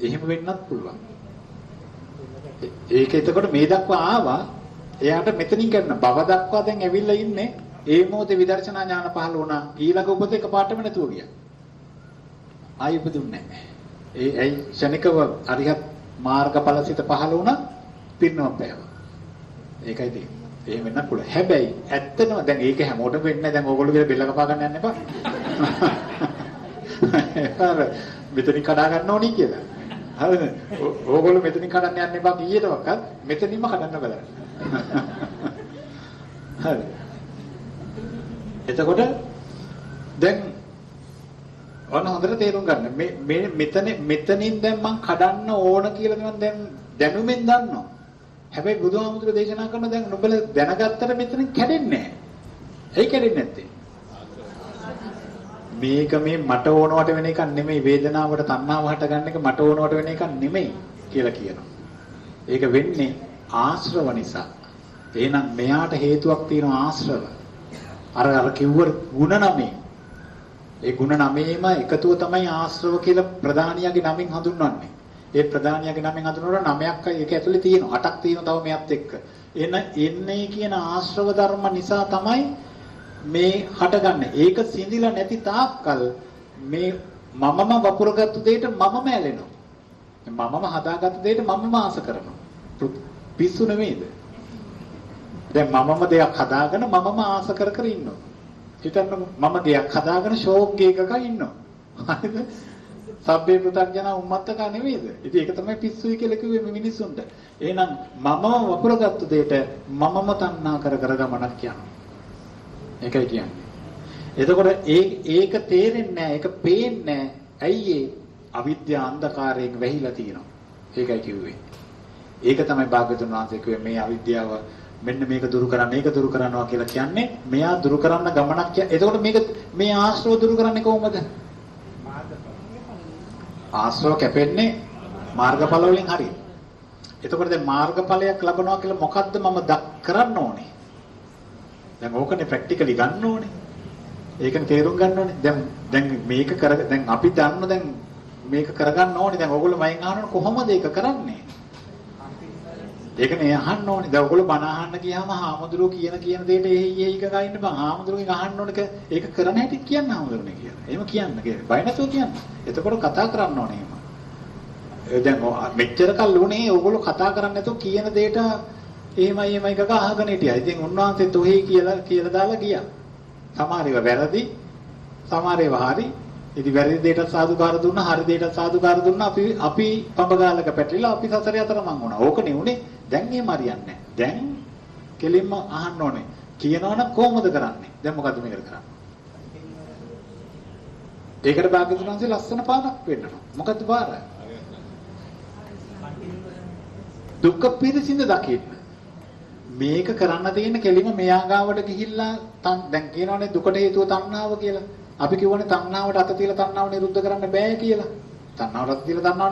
එහෙම වෙන්නත් පුළුවන්. ඒක එතකොට මේ දක්වා ආවා. එයාට මෙතනින් කරන බව දක්වා දැන් ඇවිල්ලා ඉන්නේ. ඒ මොහොතේ විදර්ශනා ඥාන පහළ වුණා. ඊළඟ උපත එකපාරටම නැතුව ගියා. ආයෙ උපදුන්නේ නැහැ. ඒ ශනිකව අරිහත් මාර්ගඵලසිත පහළ වුණා. පිරිනවම් පෑවා. ඒකයි තියෙන්නේ. එහෙම වෙන්න පුළුවන්. හැබැයි ඇත්තටම දැන් ඒක හැමෝටම වෙන්නේ නැහැ. දැන් ඕගොල්ලෝ කියලා බෙල්ල කපා ගන්න යන්න එපා. මෙතනින් කඩා ගන්න ඕනි කියලා. හරිද? ඕගොල්ලෝ මෙතනින් කඩන්න යන්න එපා කීයටවත් මෙතනින්ම කඩන්න බලන්න. හරි. එතකොට දැන් ඔන්න හොඳට තේරුම් ගන්න. මේ මෙතනින් දැන් මං කඩන්න ඕන කියලා මම දැන් දැනුමෙන් දන්නවා. හැබැයි බුදුහාමුදුරුවෝ දේශනා කරන දැන් නුඹලා දැනගත්තට මෙතනින් කැඩෙන්නේ නැහැ. ඇයි කැඩෙන්නේ නැත්තේ? මේක මේ මට ඕනවට වෙන එකක් නෙමෙයි. වේදනාවට තණ්හාව හටගන්න එක මට ඕනවට වෙන එකක් නෙමෙයි කියලා කියනවා. ඒක වෙන්නේ ආශ්‍රව නිසා. එහෙනම් මෙයාට හේතුවක් තියෙනවා ආශ්‍රව. අර කිව්ව ಗುಣ නමේ. ඒ ಗುಣ නමේම එකතුව තමයි ආශ්‍රව කියලා ප්‍රධානියගේ නමින් හඳුන්වන්නේ. ඒ ප්‍රධානියගේ නමින් හඳුන්වනකොට නමයක් ඒක ඇතුලේ තියෙනවා. 8ක් තියෙනවා තව මෙයත් එක්ක. එන්නේ කියන ආශ්‍රව ධර්ම නිසා තමයි මේ හටගන්නේ. ඒක සිඳිලා නැති තාක්කල් මේ මමම වපුරගත්තු දෙයට මමම ඇලෙනවා. මමම හදාගත්තු දෙයට මමම ආස කරනවා. පිස්සු නෙමෙයිද? දැන් මමම දෙයක් හදාගෙන මමම ආස කර කර ඉන්නවා. හිතන්න මම දෙයක් හදාගෙන ෂෝක් එකක ඉන්නවා. හරිද? සබ්බේ පුතග්ජන උම්මත්තක නෙමෙයිද? ඉතින් ඒක තමයි පිස්සුයි කියලා කිව්වේ මේ මිනිස්සුන්ට. එහෙනම් මමම වපුරගත්තු දෙයට මමම තණ්හා කර කර ගමනක් යනවා. ඒකයි කියන්නේ. එතකොට ඒක තේරෙන්නේ නැහැ, ඒක පේන්නේ නැහැ. ඇයි ඒ අවිද්‍යා අන්ධකාරයෙන් වැහිලා තියෙනවා. ඒකයි කිව්වේ. ඒක තමයි භාග්‍යවතුන් වහන්සේ කිව්වේ මේ අවිද්‍යාව මෙන්න මේක දුරු කරන්න, මේක දුරු කරනවා කියලා කියන්නේ මෙයා දුරු කරන්න ගමනක්. එතකොට මේ ආශ්‍රව දුරු කරන්නේ කොහොමද? ආශ්‍රව කැපෙන්නේ මාර්ගඵල වලින් හරියි. එතකොට දැන් මාර්ගඵලයක් ලබනවා කියලා මොකද්ද මම කරන්න ඕනේ? දැන් ඕකනේ ප්‍රැක්ටිකලි ගන්න ඕනේ. ඒකනේ තේරුම් ගන්න ඕනේ. දැන් මේක දැන් අපි දන්න දැන් මේක කරගන්න ඕනේ. දැන් ඕගොල්ලෝ මයින් අහනකොට කොහොමද ඒක කරන්නේ? ඒකනේ අහන්න ඕනේ. දැන් ඕගොල්ලෝ බණ අහන්න ගියාම හාමුදුරුවෝ කියන දෙයට එහි එකක ඉන්න බං. හාමුදුරුවෝගෙන් අහන්න ඕනක ඒක කරන හැටි කියන්න හාමුදුරුවනේ කියලා. එහෙම කියන්න කියලා. බය නැතුව කියන්න. එතකොට කතා කරන්න ඕනේ එහෙම. දැන් මෙච්චර කල් උනේ ඕගොල්ලෝ කතා කරන්නේ නැතුව කියන දෙයට එහෙමයි එකක අහගෙන හිටියා. ඉතින් උන්වහන්සේ තොහි කියලා දාලා ගියා. සමහර ඒවා වැරදි, සමහර ඒවා හරි. ඉතින් වැරදි දෙයට සාදුකාර දුන්නා, හරි දෙයට සාදුකාර දුන්නා. අපි පඹගාලක පැටලිලා අපි සසරේ අතරමං වුණා. ඕකනේ උනේ. දැන් එහෙම හරියන්නේ නැහැ. දැන් කෙලින්ම අහන්න ඕනේ. කියනවනම් කොහොමද කරන්නේ? දැන් මොකද්ද මේකට කරන්නේ? ඒකට භාග්‍යවතුන් වහන්සේ ලස්සන පාඩක් වෙන්නනවා. මොකද්ද පාඩ? දුක්ඛ පිරිසිඳ දකින්න. මේක කරන්න තියෙන කෙලිම මෙයා ගාවට ගිහිල්ලා දැන් කියනවනේ දුකට හේතුව තණ්හාව කියලා. අපි කියවනේ තණ්හාවට අත තියලා තණ්හාව නිරුද්ධ කරන්න බෑ කියලා. තණ්හාවට අත තියලා තණ්හාව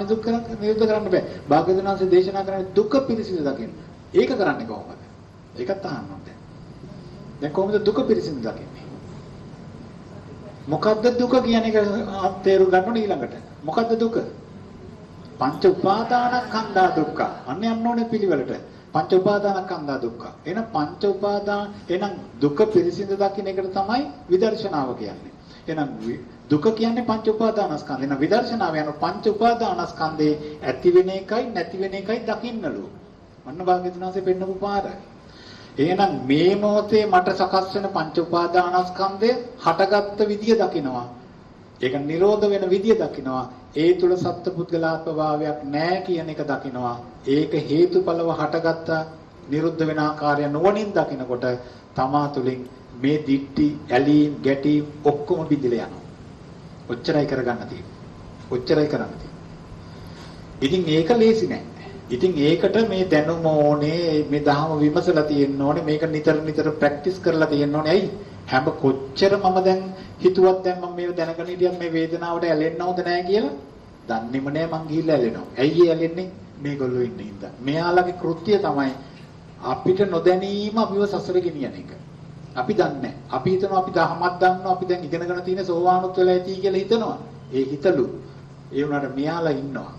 නිරුද්ධ කරන්න බෑ. භාග්‍යවතුන් වහන්සේ දේශනා කරන්නේ දුක පිරිසිදු දකින්න. ඒක කරන්නේ කොහොමද? ඒකත් අහන්න ඕනේ. දැන් කොහොමද දුක පිරිසිදු දකින්නේ? මොකද්ද දුක කියන එක තේරුම් ගන්න ඕනේ ඊළඟට. මොකද්ද දුක? පංච උපාදානස්කන්ධා දුක්ඛ. අන්න යන්න ඕනේ පිළිවෙලට. පංච උපාදානස්කන්ධා දුක්ඛ. එහෙනම් පංච උපාදාන එහෙනම් දුක පිරිසිදු දකින්න එකට තමයි විදර්ශනාව කියන්නේ. එහෙනම් දුක කියන්නේ පංච උපාදානස්කන්ධ. එහෙනම් විදර්ශනාව යන පංච උපාදානස්කන්ධේ ඇති වෙන එකයි නැති වෙන එකයි දකින්නලු. අන්න භාග්‍යවතුන් වහන්සේ පෙන්නපු පාර. එහෙනම් මේ මොහොතේ මට සකස් වෙන පංච උපාදානස්කන්ධය හටගත්ත විදිය දකිනවා. ඒක නිරෝධ වෙන විදිය දකිනවා. ඒ තුල සත්පුද්ගලාත්ම භාවයක් නැහැ කියන එක දකිනවා. ඒක හේතුඵලව හටගත්ත නිරුද්ධ වෙන ආකාරය නොවනින් දකිනකොට තමා තුලින් මේ දිට්ටි ඇලීම් ගැටීම් ඔක්කොම බිඳිලා යනවා. ඔච්චරයි කරගන්න තියෙන්නේ. ඔච්චරයි කරන්න තියෙන්නේ. ඉතින් ඒක ලේසි නෑ. ඉතින් ඒකට මේ දැනුම ඕනේ, මේ දහම විමසලා තියෙන්න ඕනේ, මේක නිතර ප්‍රැක්ටිස් කරලා තියෙන්න ඕනේ. ඇයි? හැම කොච්චර මම දැන් හිතුවත් දැන් මම මේව දැනගෙන හිටියත් මේ වේදනාවට ඇලෙන්න හොඳ නෑ කියලා දන්නේම නෑ මං ගිහිල්ලා ඇලෙනවා. ඇයි ඇලෙන්නේ? මේගොල්ලෝ ඉන්නේ ඉඳන්. මෙයාලගේ කෘත්‍ය තමයි අපිට නොදැනීම අපිව සසර ගෙනියන එක. අපි දන්නේ අපි හිතනවා අපි දහමක් දන්නවා, අපි දැන් ඉගෙනගෙන තියෙන සෝවානුත් වෙලා ඇති කියලා හිතනවා. ඒ හිතලු. ඒ වුණාට මෙයාලා ඉන්නවා.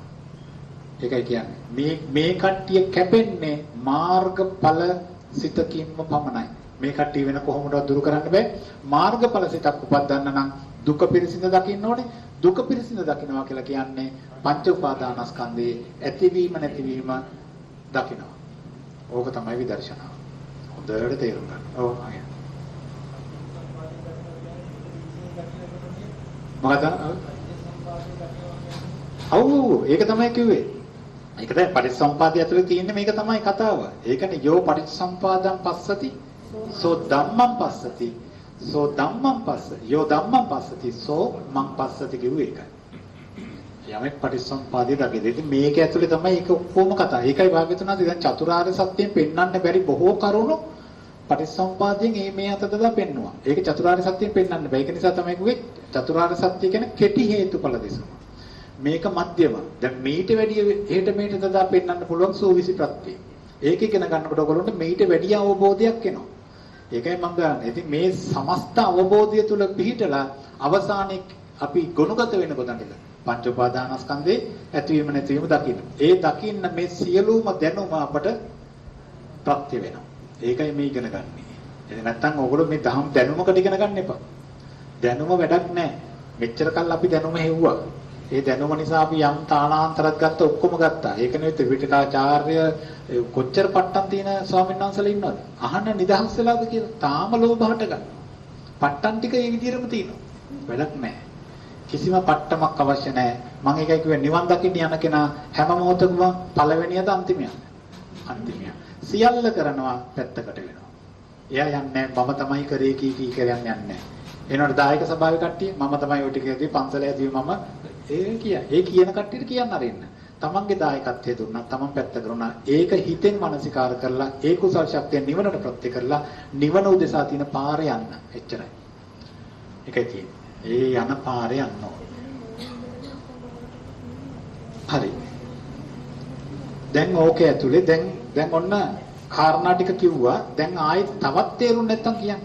ඒකයි කියන්නේ. මේ කට්ටිය කැපෙන්නේ මාර්ගඵල සිතකින්ම පමණයි. මේ කට්ටිය වෙන කොහොමදවත් දුරු කරන්න බෑ. මාර්ගඵල සිතක් උපදින්න නම් දුක පිරිසිඳ දකින්න ඕනේ. දුක පිරිසිඳ දකින්නවා කියලා කියන්නේ පංච උපාදානස්කන්ධයේ ඇතිවීම නැතිවීම දකින්නවා. ඕක තමයි විදර්ශනාව. හොඳට තේරුම් ගන්න. ඔව් අය. මොකද? ඔව් ඒක තමයි කිව්වේ. ඒක තමයි පටිච්චසමුපාදය ඇතුලේ තියෙන්නේ මේක තමයි කතාව. ඒකනේ යෝ පටිච්චසමුපාදං පස්සති සෝ ධම්මං පස්සති සෝ ධම්මං පස්ස යෝ ධම්මං පස්සති සෝ මං පස්සති කිව්වේ ඒකයි. යමෙක් පටිච්චසමුපාදය දකිද. ඉතින් මේක ඇතුලේ තමයි ඒක ඔක්කොම කතා. ඒකයි භාග්‍යතුනාද දැන් චතුරාර්ය සත්‍යයෙන් පෙන්වන්න බැරි බොහෝ කරුණු පටිච්චසමුපාදයෙන් මේ අතට දා පෙන්නවා. ඒක චතුරාර්ය සත්‍යයෙන් පෙන්වන්න බෑ. ඒක නිසා තමයි කිව්වේ චතුරාර්ය සත්‍ය කියන්නේ කෙටි හේතුඵල දෙසම. මේක මධ්‍යම. දැන් මීට වැඩිය එහෙට මෙහෙට දා පෙන්වන්න පුළුවන් සූවිසි ප්‍රත්‍ය. ඒක ඉගෙන ගන්නකොට ඔයගොල්ලන්ට මීට වැඩිය අවබෝධයක් එනවා. ඒකයි මම ගන්න. ඉතින් මේ සමස්ත අවබෝධය තුල පිහිටලා අවසානයේ අපි ගුණගත වෙන කොටනද පංච උපාදානස්කන්ධේ ඇතිවීම නැතිවීම දකින්න. ඒ දකින්න මේ සියලුම දැනුම අපට ප්‍රත්‍ය වෙනවා. ඒකයි මේ ඉගෙන ගන්න. එහෙනම් නැත්තම් ඕගොල්ලෝ මේ දහම් දැනුමකට ඉගෙන ගන්න එපා. දැනුම වැඩක් නැහැ. මෙච්චර කල් අපි දැනුම හෙව්වා. ඒ දැනුම නිසා අපි යම් තානාන්තරයක් ගත්ත ඔක්කොම ගත්තා. ඒක නෙවෙයි ත්‍රිපිටකාචාර්ය කොච්චර පට්ටම් තියෙන ස්වාමීන් වහන්සේලා ඉන්නවද? අහන්න නිදහස් වෙලාද කියලා. තාම ලෝභහට ගන්න. පට්ටම් ටික ඒ විදිහටම තියෙනවා. වැඩක් නැහැ. කිසිම පට්ටමක් අවශ්‍ය නැහැ. මම ඒකයි කිව්වේ නිවන් දකින්න යන කෙනා හැම මොහොතකම පළවෙනියද අන්තිමයද? අන්තිමය. සියල්ල කරනවා පැත්තකට වෙනවා. එයා යන්නේ මම තමයි කරේ කී කියලා යන්නේ නැහැ. එනකොට දායක සභාවේ කට්ටිය මම තමයි ඔය ටිකේදී පන්සලේදී මම ඒ කියන කට්ටියට කියන්න අරින්න. තමන්ගේ දායකත්වය දුන්නා, තමන් පැත්ත කරුණා. ඒක හිතෙන් මනසිකාර කරලා ඒ කුසල් ශක්තිය නිවනට ප්‍රත්‍ය කරලා නිවන උදෙසා තියෙන පාරේ යන්න. එච්චරයි. ඒකයි තියෙන්නේ. ඒ යන පාරේ යන්න ඕනේ. හරි. දැන් ඕකේ ඇතුලේ දැන් ඔන්න කාරණා ටික කිව්වා. දැන් ආයෙත් තවත් තේරුම් නැත්තම් කියන්න.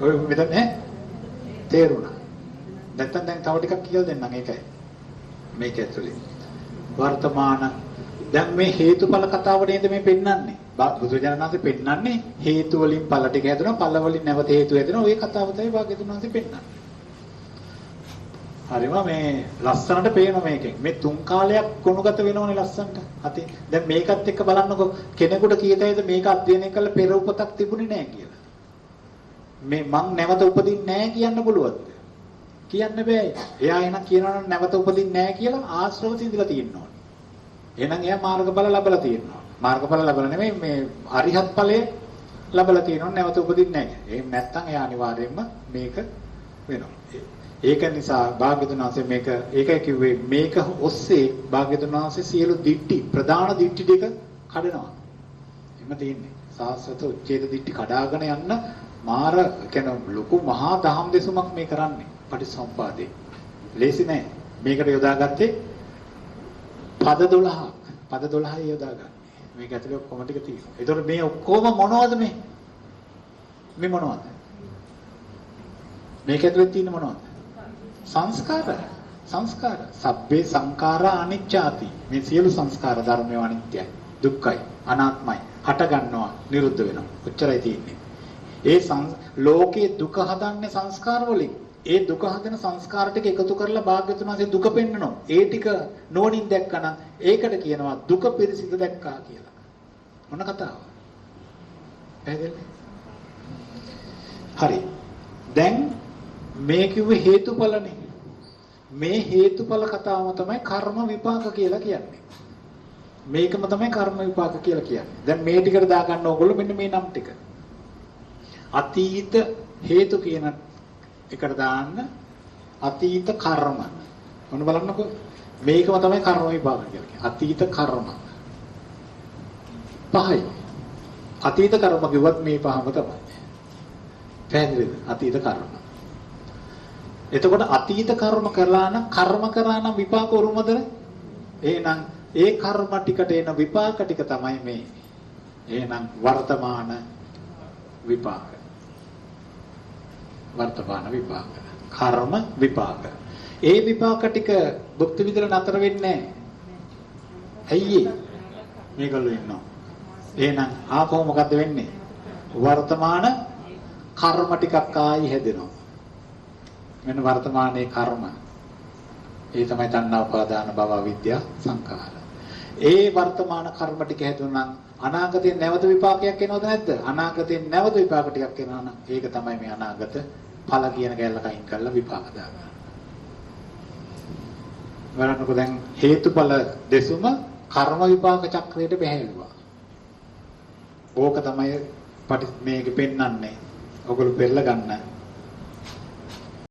ඔය මෙතන තේරුණා. නැත්තම් දැන් තව ටිකක් කියලා දෙන්නම් ඒකයි. මේක ඇතුලේ. වර්තමාන දැන් මේ හේතුඵල කතාව නේද මේ පෙන්නන්නේ. බුදුජානනාංශේ පෙන්නන්නේ හේතු වලින් ඵල ටික හැදෙනවා, ඵල වලින් නැවත හේතු හැදෙනවා. ওই කතාව තමයි භාග්‍යතුන්වහන්සේ පෙන්නන්නේ. හරිම මේ ලස්සනට පේනවා මේකෙන්. මේ තුන් කාලයක් ගුණගත වෙනවනේ ලස්සනට. අතේ දැන් මේකත් එක්ක බලන්නකෝ කෙනෙකුට කීයටද මේක අධ්‍යයනය කළ පෙර උපතක් තිබුණේ නැහැ කියලා. මේ මං නැවත උපදින්නේ නැහැ කියන්න පුළුවන්ද? කියන්න බෑ. එයා එහෙනම් කියනවා නම් නැවත උපදින්නේ නැහැ කියලා ආශ්‍රව තින්දලා තියෙනවා. එහෙනම් එයා මාර්ගඵල ලැබලා තියෙනවා. මාර්ගඵල ලැබලා නෙමෙයි මේ අරිහත් ඵලයේ ලැබලා තියෙනවා නැවත උපදින්නේ නැහැ. එහෙම නැත්නම් එයා අනිවාර්යයෙන්ම මේක වෙනවා. ඒක නිසා භාග්‍යතුන් වහන්සේ ඒකයි කිව්වේ මේක ඔස්සේ භාග්‍යතුන් වහන්සේ සියලු දිට්ටි ප්‍රධාන දිට්ටි ටික කඩනවා. එහෙම තියෙන්නේ. සාස්වත උච්ඡේද දිට්ටි කඩාගෙන යන්න මාර කියන ලොකු මහා දහම් දෙසුමක් මේ කරන්නේ. පටිසම්පාදේ. ලේසි නෑ. මේකට යොදාගත්තේ පද 12ක්. පද 12යි යොදාගන්නේ. මේක ඇතුලේ ඔක්කොම ටික තියෙනවා. ඒතකොට මේ ඔක්කොම මොනවද මේ? මේ මොනවද? මේක ඇතුලේ තියෙන මොනවද? සංස්කාර. සබ්බේ සංඛාරා අනිච්චාති. මේ සියලු සංස්කාර ධර්මය අනිත්‍යයි, දුක්ඛයි, අනාත්මයි. හට ගන්නවා, නිරුද්ධ වෙනවා. ඔච්චරයි තියෙන්නේ. ඒ ලෝකේ දුක හදන්නේ සංස්කාර වලින්. ඒ දුක හදන සංස්කාර ටික එකතු කරලා භාග්‍යතුන් වහන්සේ දුක පෙන්නනවා. ඒ ටික නෝනින් දැක්කනම් ඒකට කියනවා දුක පිරිසිදු දැක්කා කියලා. මොන කතාව? පැහැදිලිද? හරි. දැන් මේ කිව්වේ හේතුඵලනේ. මේ හේතුඵල කතාවම තමයි කර්ම විපාක කියලා කියන්නේ. මේකම තමයි කර්ම විපාක කියලා කියන්නේ. දැන් මේ ටිකට දාගන්න ඕගොල්ලෝ මෙන්න මේ නම් ටික. අතීත හේතු කියන එකට දාන්න අතීත කර්ම. මොන බලන්නකෝ මේකම තමයි කර්ම විපාක කියලා කියන්නේ. අතීත කර්ම. පහයි. අතීත කර්ම කිව්වත් මේ පහම තමයි. පැහැදිලිද? අතීත කර්ම. එතකොට අතීත කර්ම කරලා නම් විපාක උරුමද? එහෙනම් ඒ කර්ම ටිකට එන විපාක ටික තමයි මේ. එහෙනම් වර්තමාන විපාක. වර්තමාන විපාක. කර්ම විපාක. ඒ විපාක ටික භුක්ති විඳලා නතර වෙන්නේ නැහැ. ඇයි මේගොල්ලෝ ඉන්නවා. එහෙනම් ආපහු මොකද්ද වෙන්නේ? වර්තමාන කර්ම ටිකක් ආයි හැදෙනවා. මෙන්න වර්තමානයේ කර්ම. ඒ තමයි තණ්හා උපාදාන භව අවිද්‍යා සංඛාර. ඒ වර්තමාන කර්ම ටික හැදුණා නම් අනාගතේ නැවත විපාකයක් එනවද නැද්ද? අනාගතේ නැවත විපාක ටිකක් එනවා නම් ඒක තමයි මේ අනාගත ඵල කියන ගැල්ල කයින් කරලා විපාක දාගන්න. වරන්නකො දැන් හේතුඵල දෙසුම කර්ම විපාක චක්‍රයට බැහැලුවා. ඕක තමයි මේක පෙන්වන්නේ. ඔගොල්ලෝ පෙරලා ගන්න